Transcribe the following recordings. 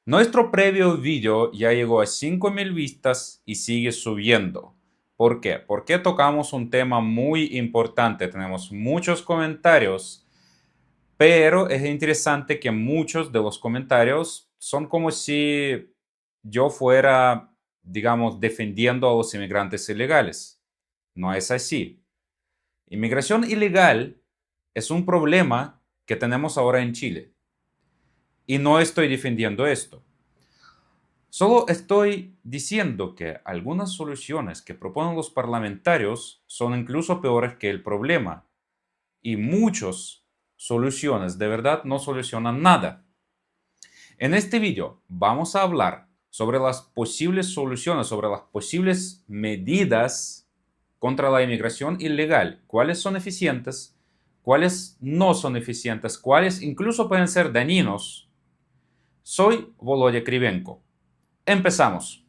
Nuestro previo video ya llegó a 5.000 vistas y sigue subiendo. ¿Por qué? Porque tocamos un tema muy importante. Tenemos muchos comentarios, pero es interesante que muchos de los comentarios son como si yo fuera, digamos, defendiendo a los inmigrantes ilegales. No es así. Inmigración ilegal es un problema que tenemos ahora en Chile. Y no estoy defendiendo esto. Solo estoy diciendo que algunas soluciones que proponen los parlamentarios son incluso peores que el problema. Y muchas soluciones de verdad no solucionan nada. En este video vamos a hablar sobre las posibles soluciones, sobre las posibles medidas contra la inmigración ilegal. Cuáles son eficientes, cuáles no son eficientes, cuáles incluso pueden ser dañinos. Soy Volodya Krivenko. Empezamos.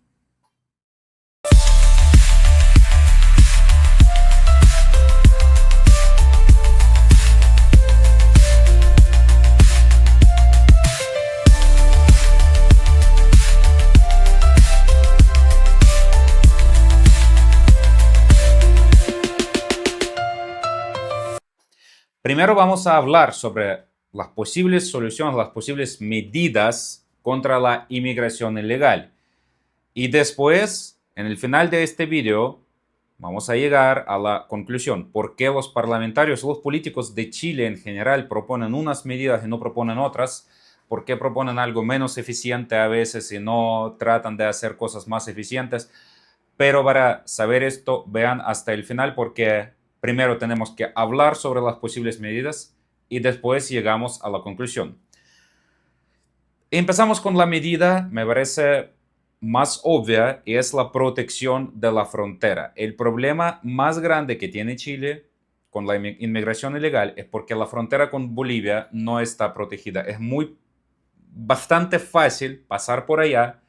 Primero vamos a hablar sobre las posibles soluciones, las posibles medidas contra la inmigración ilegal. Y después, en el final de este video, vamos a llegar a la conclusión. ¿Por qué los parlamentarios, los políticos de Chile en general proponen unas medidas y no proponen otras? ¿Por qué proponen algo menos eficiente a veces y no tratan de hacer cosas más eficientes? Pero para saber esto, vean hasta el final porque primero tenemos que hablar sobre las posibles medidas y después llegamos a la conclusión. Empezamos con la medida, me parece más obvia, y es la protección de la frontera. El problema más grande que tiene Chile con la inmigración ilegal es porque la frontera con Bolivia no está protegida. Es bastante fácil pasar por allá.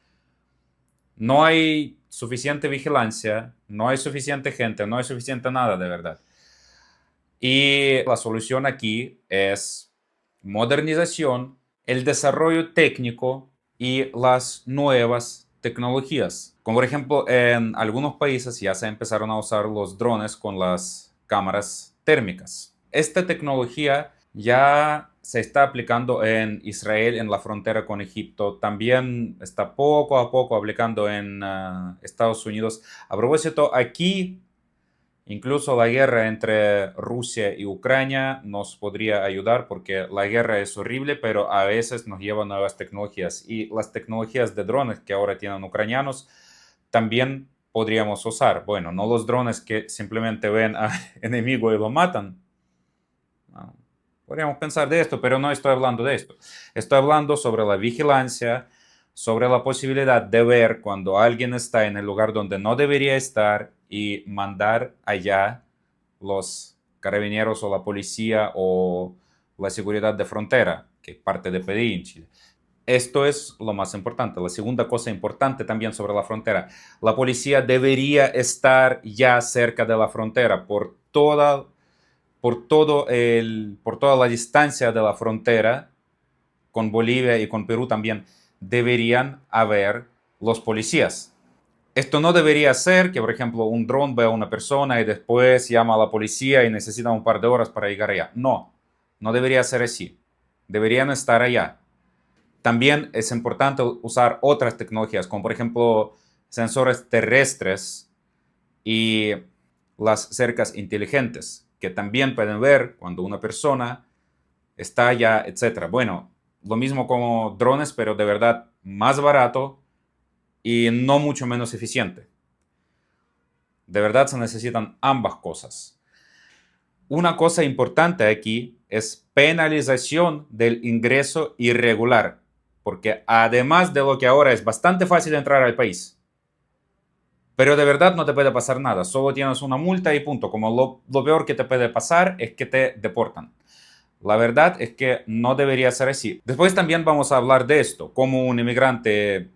No hay suficiente vigilancia, no hay suficiente gente, no hay suficiente nada de verdad. Y la solución aquí es modernización, el desarrollo técnico y las nuevas tecnologías. Como por ejemplo, en algunos países ya se empezaron a usar los drones con las cámaras térmicas. Esta tecnología ya se está aplicando en Israel, en la frontera con Egipto. También está poco a poco aplicando en Estados Unidos. A propósito, aquí incluso la guerra entre Rusia y Ucrania nos podría ayudar porque la guerra es horrible, pero a veces nos lleva nuevas tecnologías. Y las tecnologías de drones que ahora tienen ucranianos también podríamos usar. Bueno, no los drones que simplemente ven a enemigo y lo matan. No. Podríamos pensar de esto, pero no estoy hablando de esto. Estoy hablando sobre la vigilancia, sobre la posibilidad de ver cuando alguien está en el lugar donde no debería estar y mandar allá los carabineros o la policía o la seguridad de frontera, que es parte de PDI en Chile. Esto es lo más importante. La segunda cosa importante también sobre la frontera. La policía debería estar ya cerca de la frontera por toda la distancia de la frontera con Bolivia y con Perú también deberían haber los policías. Esto no debería ser que, por ejemplo, un dron vea a una persona y después llama a la policía y necesita un par de horas para llegar allá. No, no debería ser así. Deberían estar allá. También es importante usar otras tecnologías, como por ejemplo sensores terrestres y las cercas inteligentes, que también pueden ver cuando una persona está allá, etc. Bueno, lo mismo como drones, pero de verdad más barato y no mucho menos eficiente. De verdad se necesitan ambas cosas. Una cosa importante aquí es penalización del ingreso irregular, porque además de lo que ahora es bastante fácil entrar al país, pero de verdad no te puede pasar nada, solo tienes una multa y punto. Como lo peor que te puede pasar es que te deportan. La verdad es que no debería ser así. Después también vamos a hablar de esto, como un inmigrante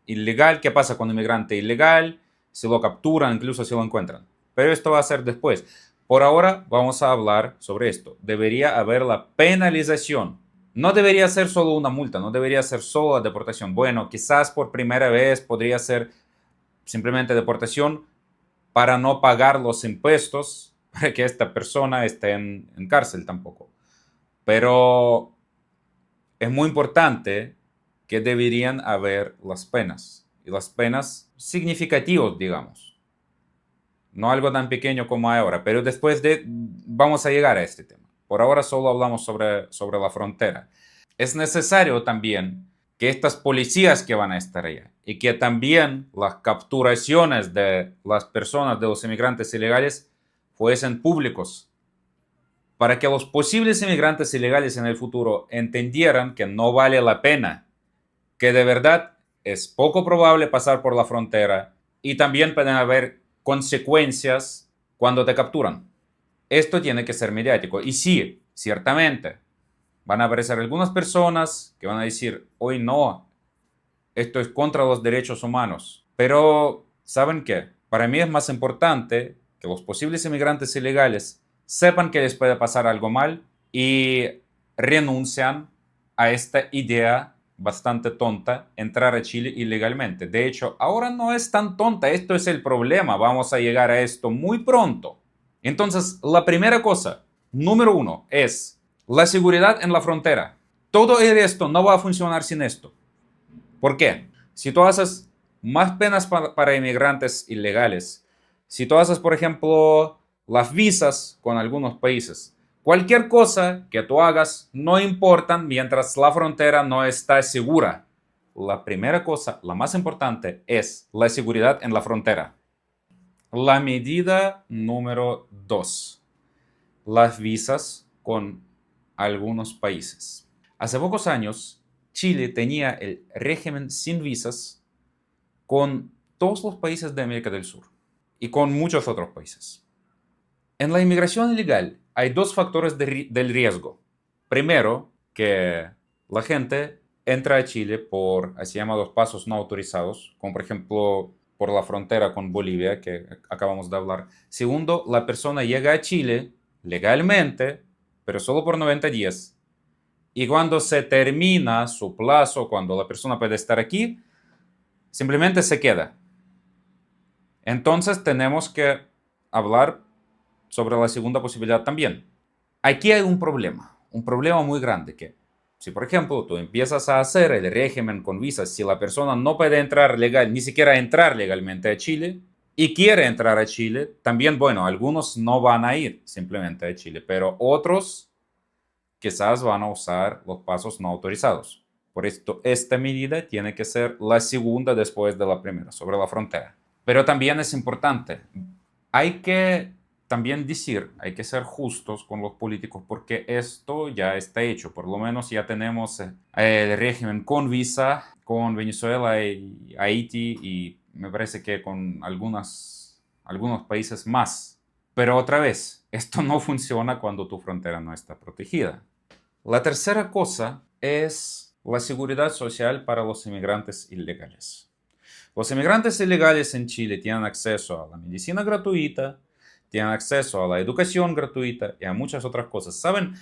ilegal, qué pasa con un inmigrante ilegal, si lo capturan, incluso si lo encuentran. Pero esto va a ser después. Por ahora vamos a hablar sobre esto. Debería haber la penalización No debería ser solo una multa, no debería ser solo la deportación. Bueno, quizás por primera vez podría ser simplemente deportación para no pagar los impuestos, para que esta persona esté en cárcel tampoco. Pero es muy importante que deberían haber las penas, y las penas significativas, digamos. No algo tan pequeño como ahora, pero después vamos a llegar a este tema. Por ahora solo hablamos sobre la frontera. Es necesario también que estas policías que van a estar allá y que también las capturaciones de las personas, de los inmigrantes ilegales, fuesen públicos, para que los posibles inmigrantes ilegales en el futuro entendieran que no vale la pena, que de verdad es poco probable pasar por la frontera y también pueden haber consecuencias cuando te capturan. Esto tiene que ser mediático. Y sí, ciertamente, van a aparecer algunas personas que van a decir, hoy no, esto es contra los derechos humanos. Pero, ¿saben qué? Para mí es más importante que los posibles inmigrantes ilegales sepan que les puede pasar algo mal y renuncian a esta idea bastante tonta, entrar a Chile ilegalmente. De hecho, ahora no es tan tonta, esto es el problema, vamos a llegar a esto muy pronto. Entonces, la primera cosa, número uno, es la seguridad en la frontera. Todo el resto no va a funcionar sin esto. ¿Por qué? Si tú haces más penas para inmigrantes ilegales, si tú haces, por ejemplo, las visas con algunos países, cualquier cosa que tú hagas no importa mientras la frontera no está segura. La primera cosa, la más importante, es la seguridad en la frontera. La medida número 2, las visas con algunos países. Hace pocos años, Chile tenía el régimen sin visas con todos los países de América del Sur y con muchos otros países. En la inmigración ilegal hay dos factores del riesgo. Primero, que la gente entra a Chile por así llamados pasos no autorizados, como por ejemplo por la frontera con Bolivia, que acabamos de hablar. Segundo, la persona llega a Chile legalmente, pero solo por 90 días. Y cuando se termina su plazo, cuando la persona puede estar aquí, simplemente se queda. Entonces tenemos que hablar sobre la segunda posibilidad también. Aquí hay un problema muy grande, que si por ejemplo tú empiezas a hacer el régimen con visas, si la persona no puede entrar legal, ni siquiera entrar legalmente a Chile, y quiere entrar a Chile, también, bueno, algunos no van a ir simplemente a Chile, pero otros quizás van a usar los pasos no autorizados. Por esto, esta medida tiene que ser la segunda después de la primera, sobre la frontera. Pero también es importante, hay que también decir, hay que ser justos con los políticos porque esto ya está hecho. Por lo menos ya tenemos el régimen con visa con Venezuela y Haití y me parece que con algunos países más. Pero otra vez, esto no funciona cuando tu frontera no está protegida. La tercera cosa es la seguridad social para los inmigrantes ilegales. Los inmigrantes ilegales en Chile tienen acceso a la medicina gratuita, tienen acceso a la educación gratuita y a muchas otras cosas. ¿Saben?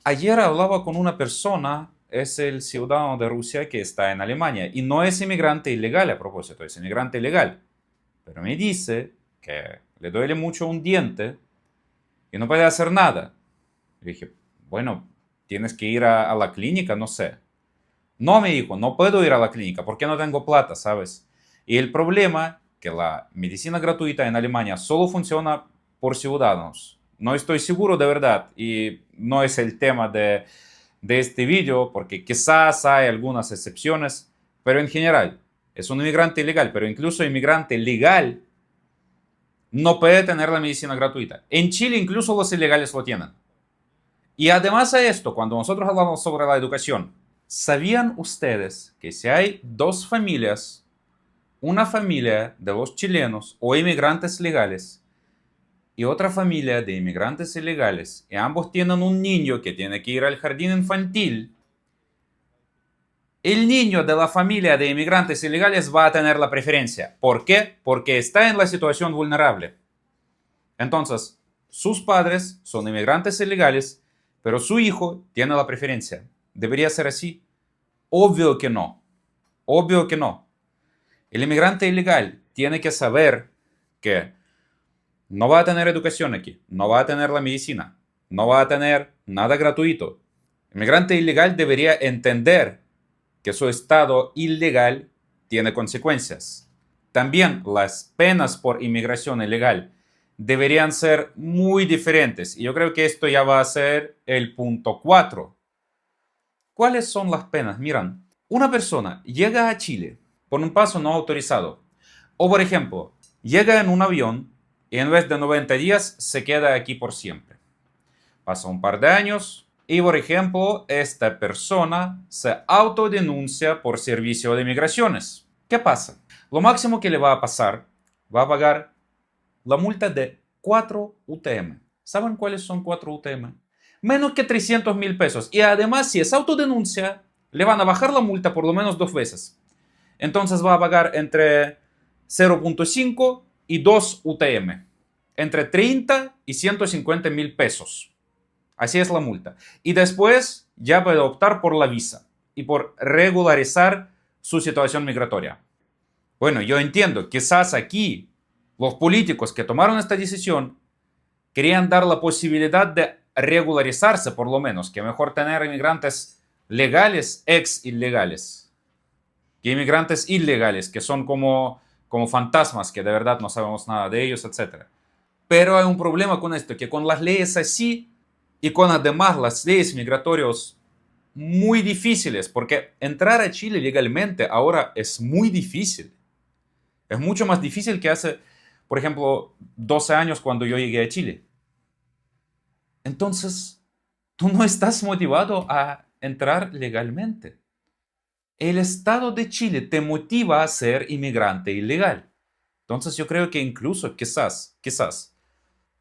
Ayer hablaba con una persona, es el ciudadano de Rusia que está en Alemania y no es inmigrante ilegal a propósito, es inmigrante ilegal. Pero me dice que le duele mucho un diente y no puede hacer nada. Le dije, bueno, tienes que ir a la clínica, no sé. No, me dijo, no puedo ir a la clínica porque no tengo plata, ¿sabes? Y el problema que la medicina gratuita en Alemania solo funciona por ciudadanos. No estoy seguro de verdad y no es el tema de este vídeo porque quizás hay algunas excepciones, pero en general es un inmigrante ilegal, pero incluso inmigrante legal no puede tener la medicina gratuita. En Chile incluso los ilegales lo tienen. Y además de esto, cuando nosotros hablamos sobre la educación, ¿sabían ustedes que si hay dos familias, una familia de los chilenos o inmigrantes legales y otra familia de inmigrantes ilegales, y ambos tienen un niño que tiene que ir al jardín infantil, el niño de la familia de inmigrantes ilegales va a tener la preferencia? ¿Por qué? Porque está en la situación vulnerable. Entonces, sus padres son inmigrantes ilegales, pero su hijo tiene la preferencia. ¿Debería ser así? Obvio que no. Obvio que no. El inmigrante ilegal tiene que saber que no va a tener educación aquí, no va a tener la medicina, no va a tener nada gratuito. El inmigrante ilegal debería entender que su estado ilegal tiene consecuencias. También las penas por inmigración ilegal deberían ser muy diferentes. Y yo creo que esto ya va a ser el punto 4. ¿Cuáles son las penas? Miran, una persona llega a Chile por un paso no autorizado. O por ejemplo, llega en un avión y en vez de 90 días se queda aquí por siempre. Pasa un par de años y por ejemplo, esta persona se autodenuncia por servicio de migraciones. ¿Qué pasa? Lo máximo que le va a pasar, va a pagar la multa de 4 UTM. ¿Saben cuáles son 4 UTM? Menos que 300.000 pesos. Y además, si es autodenuncia, le van a bajar la multa por lo menos 2 veces. Entonces va a pagar entre 0.5 y 2 UTM. Entre 30 y 150.000 pesos. Así es la multa. Y después ya puede optar por la visa y por regularizar su situación migratoria. Bueno, yo entiendo, quizás aquí los políticos que tomaron esta decisión querían dar la posibilidad de regularizarse por lo menos, que mejor tener inmigrantes legales, ex ilegales, que inmigrantes ilegales, que son como fantasmas, que de verdad no sabemos nada de ellos, etc. Pero hay un problema con esto, que con las leyes así y con además las leyes migratorias muy difíciles, porque entrar a Chile legalmente ahora es muy difícil. Es mucho más difícil que hace, por ejemplo, 12 años cuando yo llegué a Chile. Entonces, tú no estás motivado a entrar legalmente. El Estado de Chile te motiva a ser inmigrante ilegal. Entonces yo creo que incluso quizás,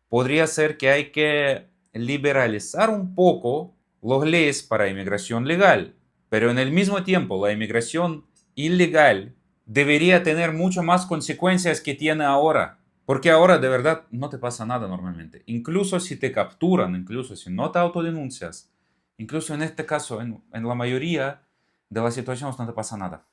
podría ser que hay que liberalizar un poco las leyes para inmigración legal, pero en el mismo tiempo la inmigración ilegal debería tener mucho más consecuencias que tiene ahora. Porque ahora de verdad no te pasa nada normalmente. Incluso si te capturan, incluso si no te autodenuncias, incluso en este caso, en la mayoría de las situaciones no te pasa nada.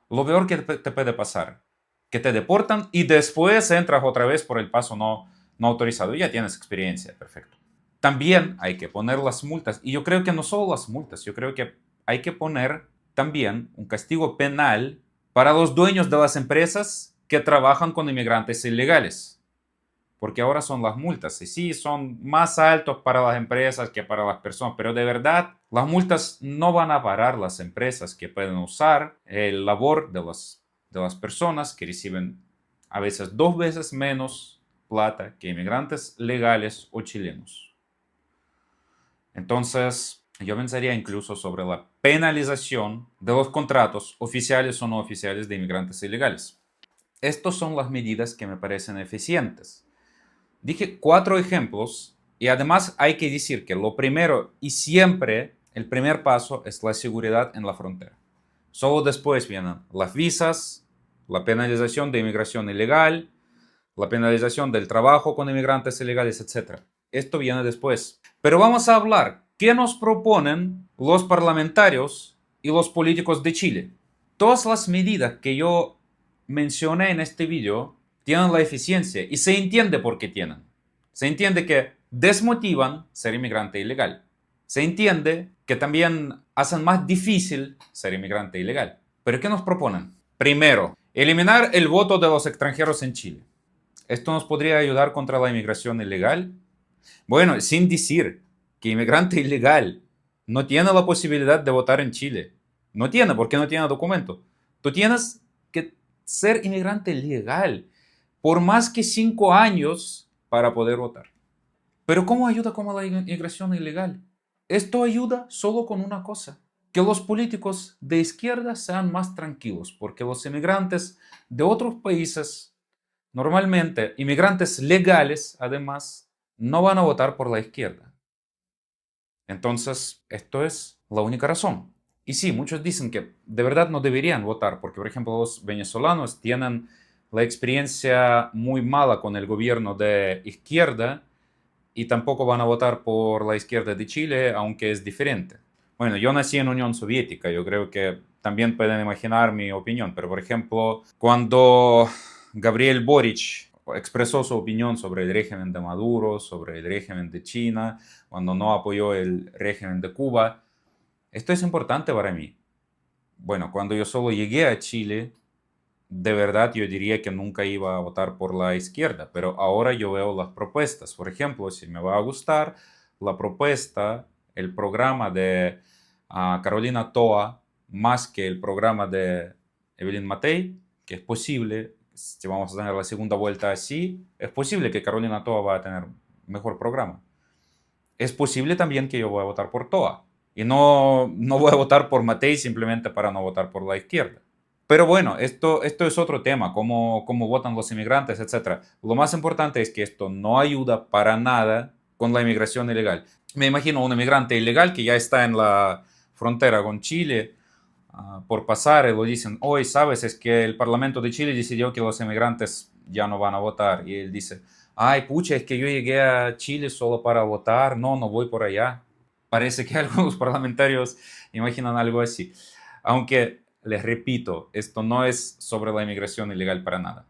Lo peor que te puede pasar, que te deportan y después entras otra vez por el paso no autorizado. Ya tienes experiencia, perfecto. También hay que poner las multas. Y yo creo que no solo las multas, yo creo que hay que poner también un castigo penal para los dueños de las empresas que trabajan con inmigrantes ilegales. Porque ahora son las multas. Y sí, son más altos para las empresas que para las personas. Pero de verdad, las multas no van a parar las empresas que pueden usar el labor de las personas que reciben a veces 2 veces menos plata que inmigrantes legales o chilenos. Entonces, yo pensaría incluso sobre la penalización de los contratos oficiales o no oficiales de inmigrantes ilegales. Estas son las medidas que me parecen eficientes. Dije 4 ejemplos y además hay que decir que lo primero y siempre el primer paso es la seguridad en la frontera. Solo después vienen las visas, la penalización de inmigración ilegal, la penalización del trabajo con inmigrantes ilegales, etc. Esto viene después. Pero vamos a hablar qué nos proponen los parlamentarios y los políticos de Chile. Todas las medidas que yo mencioné en este video tienen la eficiencia y se entiende por qué tienen. Se entiende que desmotivan ser inmigrante ilegal. Se entiende que también hacen más difícil ser inmigrante ilegal. ¿Pero qué nos proponen? Primero, eliminar el voto de los extranjeros en Chile. ¿Esto nos podría ayudar contra la inmigración ilegal? Bueno, sin decir que inmigrante ilegal no tiene la posibilidad de votar en Chile. No tiene, porque no tiene documento. Tú tienes que ser inmigrante legal por más que 5 años para poder votar. Pero ¿cómo ayuda con la inmigración ilegal? Esto ayuda solo con una cosa, que los políticos de izquierda sean más tranquilos, porque los inmigrantes de otros países, normalmente inmigrantes legales, además, no van a votar por la izquierda. Entonces, esto es la única razón. Y sí, muchos dicen que de verdad no deberían votar, porque por ejemplo los venezolanos tienen la experiencia muy mala con el gobierno de izquierda y tampoco van a votar por la izquierda de Chile, aunque es diferente. Bueno, yo nací en Unión Soviética, yo creo que también pueden imaginar mi opinión, pero por ejemplo, cuando Gabriel Boric expresó su opinión sobre el régimen de Maduro, sobre el régimen de China, cuando no apoyó el régimen de Cuba, esto es importante para mí. Bueno, cuando yo solo llegué a Chile, de verdad yo diría que nunca iba a votar por la izquierda, pero ahora yo veo las propuestas. Por ejemplo, si me va a gustar la propuesta, el programa de Carolina Toa, más que el programa de Evelyn Matei, que es posible, si vamos a tener la segunda vuelta así, es posible que Carolina Toa va a tener mejor programa. Es posible también que yo voy a votar por Toa. Y no voy a votar por Matei simplemente para no votar por la izquierda. Pero bueno, esto es otro tema, cómo votan los inmigrantes, etcétera. Lo más importante es que esto no ayuda para nada con la inmigración ilegal. Me imagino un inmigrante ilegal que ya está en la frontera con Chile por pasar y lo dicen, hoy sabes, es que el Parlamento de Chile decidió que los inmigrantes ya no van a votar. Y él dice, ay, pucha, es que yo llegué a Chile solo para votar, no voy por allá. Parece que algunos parlamentarios imaginan algo así. Aunque, les repito, esto no es sobre la inmigración ilegal para nada.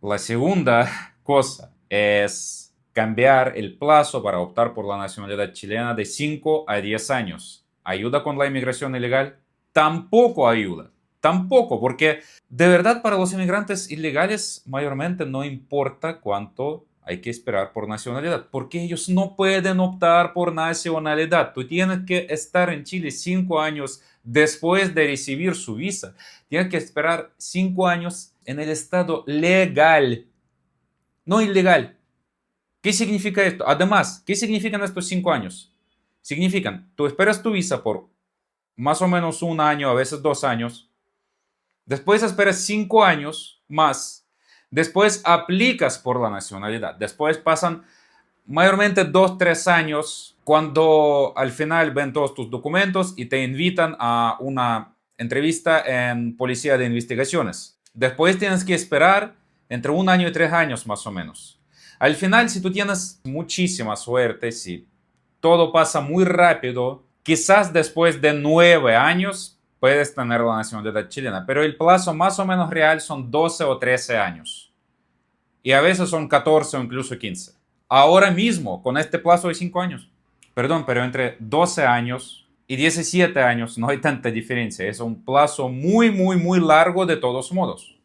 La segunda cosa es cambiar el plazo para optar por la nacionalidad chilena de 5 a 10 años. ¿Ayuda con la inmigración ilegal? Tampoco ayuda. Tampoco, porque de verdad para los inmigrantes ilegales mayormente no importa cuánto hay que esperar por nacionalidad, porque ellos no pueden optar por nacionalidad. Tú tienes que estar en Chile 5 años después de recibir su visa. Tienes que esperar 5 años en el estado legal, no ilegal. ¿Qué significa esto? Además, ¿qué significan estos 5 años? Significan, tú esperas tu visa por más o menos 1 año, a veces 2 años. Después esperas 5 años más. Después aplicas por la nacionalidad. Después pasan mayormente 2, 3 años cuando al final ven todos tus documentos y te invitan a una entrevista en Policía de Investigaciones. Después tienes que esperar entre 1 año y 3 años más o menos. Al final, si tú tienes muchísima suerte, si todo pasa muy rápido, quizás después de 9 años puedes tener la nacionalidad chilena, pero el plazo más o menos real son 12 o 13 años. Y a veces son 14 o incluso 15. Ahora mismo, con este plazo de 5 años. Perdón, pero entre 12 años y 17 años no hay tanta diferencia. Es un plazo muy largo de todos modos.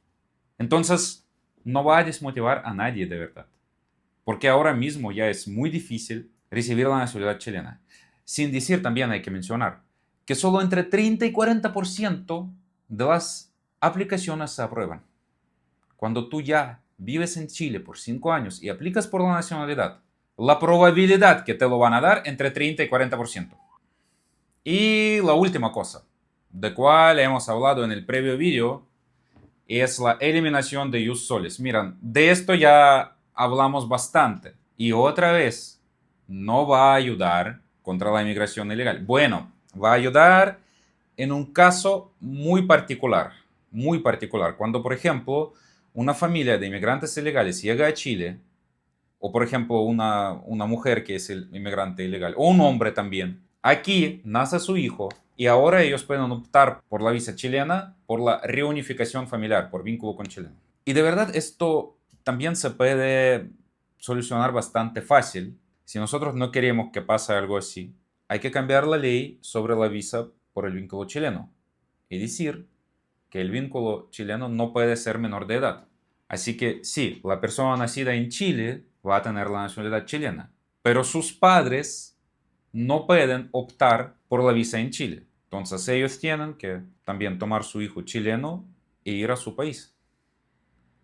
Entonces, no va a desmotivar a nadie de verdad. Porque ahora mismo ya es muy difícil recibir la nacionalidad chilena. Sin decir, también hay que mencionar que solo entre 30 y 40% de las aplicaciones se aprueban. Cuando tú ya vives en Chile por 5 años y aplicas por la nacionalidad, la probabilidad que te lo van a dar entre 30 y 40%. Y la última cosa, de cual hemos hablado en el previo vídeo, es la eliminación de ius solis. Miran, de esto ya hablamos bastante. Y otra vez, no va a ayudar contra la inmigración ilegal. Bueno, va a ayudar en un caso muy particular. Muy particular. Cuando, por ejemplo, una familia de inmigrantes ilegales llega a Chile, o por ejemplo una mujer que es el inmigrante ilegal, o un hombre también, aquí nace su hijo y ahora ellos pueden optar por la visa chilena, por la reunificación familiar, por vínculo con Chile. Y de verdad esto también se puede solucionar bastante fácil. Si nosotros no queremos que pase algo así, hay que cambiar la ley sobre la visa por el vínculo chileno y decir que el vínculo chileno no puede ser menor de edad. Así que sí, la persona nacida en Chile va a tener la nacionalidad chilena, pero sus padres no pueden optar por la visa en Chile. Entonces ellos tienen que también tomar su hijo chileno e ir a su país.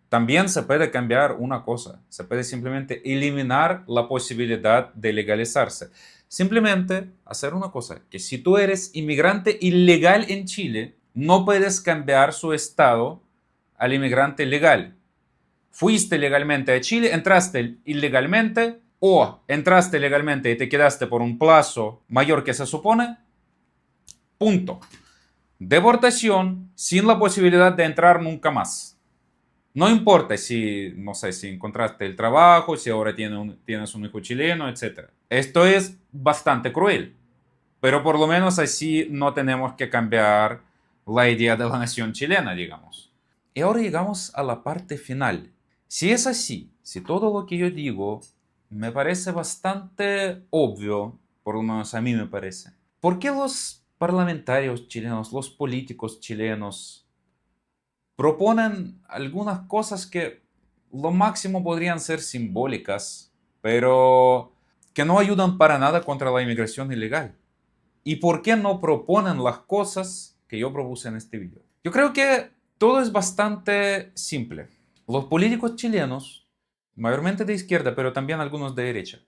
También se puede cambiar una cosa, se puede simplemente eliminar la posibilidad de legalizarse. Simplemente hacer una cosa, que si tú eres inmigrante ilegal en Chile, no puedes cambiar su estado al inmigrante legal. Fuiste legalmente a Chile, entraste ilegalmente o entraste legalmente y te quedaste por un plazo mayor que se supone, punto. Deportación sin la posibilidad de entrar nunca más. No importa si, no sé, si encontraste el trabajo, si ahora tienes un hijo chileno, etc. Esto es bastante cruel, pero por lo menos así no tenemos que cambiar la idea de la nación chilena, digamos. Y ahora llegamos a la parte final. Si es así, si todo lo que yo digo me parece bastante obvio, por lo menos a mí me parece, ¿por qué los parlamentarios chilenos, los políticos chilenos, proponen algunas cosas que lo máximo podrían ser simbólicas, pero que no ayudan para nada contra la inmigración ilegal? ¿Y por qué no proponen las cosas que yo propuse en este video? Yo creo que todo es bastante simple. Los políticos chilenos, mayormente de izquierda, pero también algunos de derecha,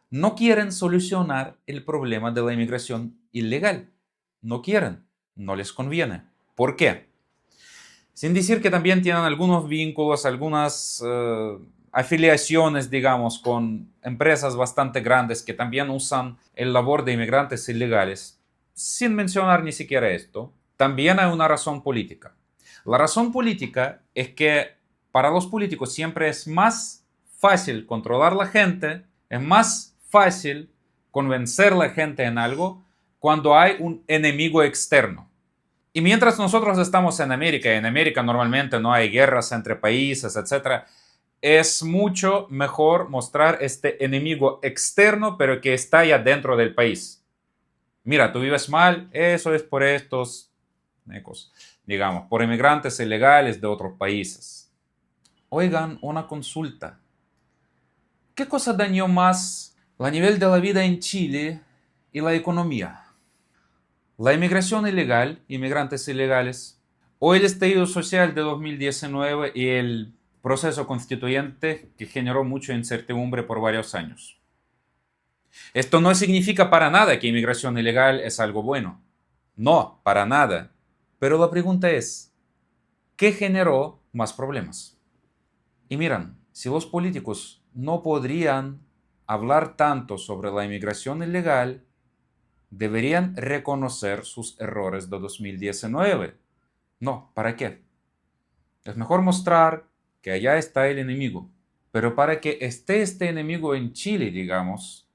no quieren solucionar el problema de la inmigración ilegal. No quieren, no les conviene. ¿Por qué? Sin decir que también tienen algunos vínculos, algunas afiliaciones, digamos, con empresas bastante grandes que también usan el labor de inmigrantes ilegales. Sin mencionar ni siquiera esto, también hay una razón política. La razón política es que para los políticos siempre es más fácil controlar la gente, es más fácil convencer a la gente en algo cuando hay un enemigo externo. Y mientras nosotros estamos en América, y en América normalmente no hay guerras entre países, etc., es mucho mejor mostrar este enemigo externo, pero que está ya dentro del país. Mira, tú vives mal, eso es por estos, digamos, por inmigrantes ilegales de otros países. Oigan, una consulta. ¿Qué cosa dañó más a nivel de la vida en Chile y la economía? ¿La inmigración ilegal, inmigrantes ilegales, o el estallido social de 2019 y el proceso constituyente que generó mucha incertidumbre por varios años? Esto no significa para nada que inmigración ilegal es algo bueno. No, para nada. Pero la pregunta es, ¿qué generó más problemas? Y miran, si los políticos no podrían hablar tanto sobre la inmigración ilegal, deberían reconocer sus errores de 2019. No, ¿para qué? Es mejor mostrar que allá está el enemigo. Pero para que esté este enemigo en Chile, digamos,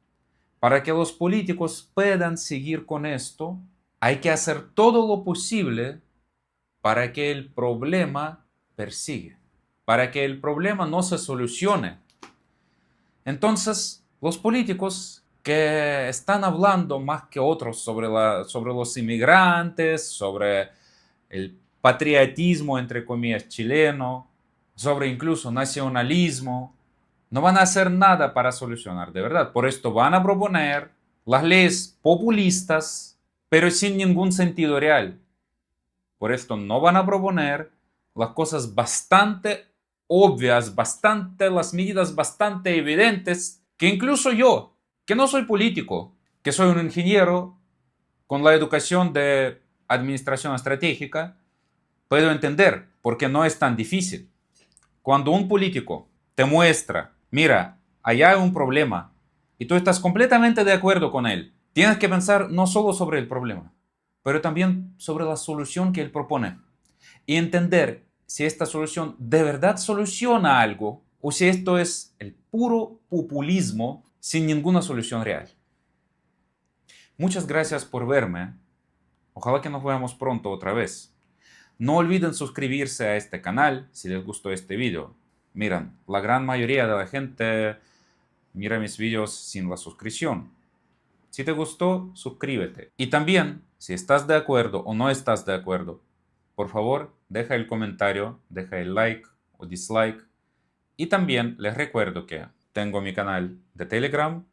para que los políticos puedan seguir con esto, hay que hacer todo lo posible para que el problema persigue, para que el problema no se solucione. Entonces, los políticos que están hablando más que otros sobre los inmigrantes, sobre el patriotismo, entre comillas, chileno, sobre incluso nacionalismo, no van a hacer nada para solucionar, de verdad. Por esto van a proponer las leyes populistas, pero sin ningún sentido real. Por esto no van a proponer las cosas bastante obvias, las medidas bastante evidentes, que incluso yo, que no soy político, que soy un ingeniero con la educación de administración estratégica, puedo entender, porque no es tan difícil. Cuando un político te muestra, mira, allá hay un problema, y tú estás completamente de acuerdo con él, tienes que pensar no solo sobre el problema, pero también sobre la solución que él propone. Y entender si esta solución de verdad soluciona algo o si esto es el puro populismo sin ninguna solución real. Muchas gracias por verme. Ojalá que nos veamos pronto otra vez. No olviden suscribirse a este canal si les gustó este video. Miren, la gran mayoría de la gente mira mis videos sin la suscripción. Si te gustó, suscríbete. Y también, si estás de acuerdo o no estás de acuerdo, por favor, deja el comentario, deja el like o dislike. Y también les recuerdo que tengo mi canal de Telegram,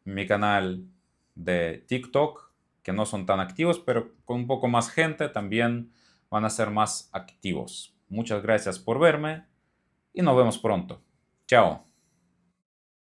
mi canal de TikTok, que no son tan activos, pero con un poco más gente también van a ser más activos. Muchas gracias por verme y nos vemos pronto. Chao.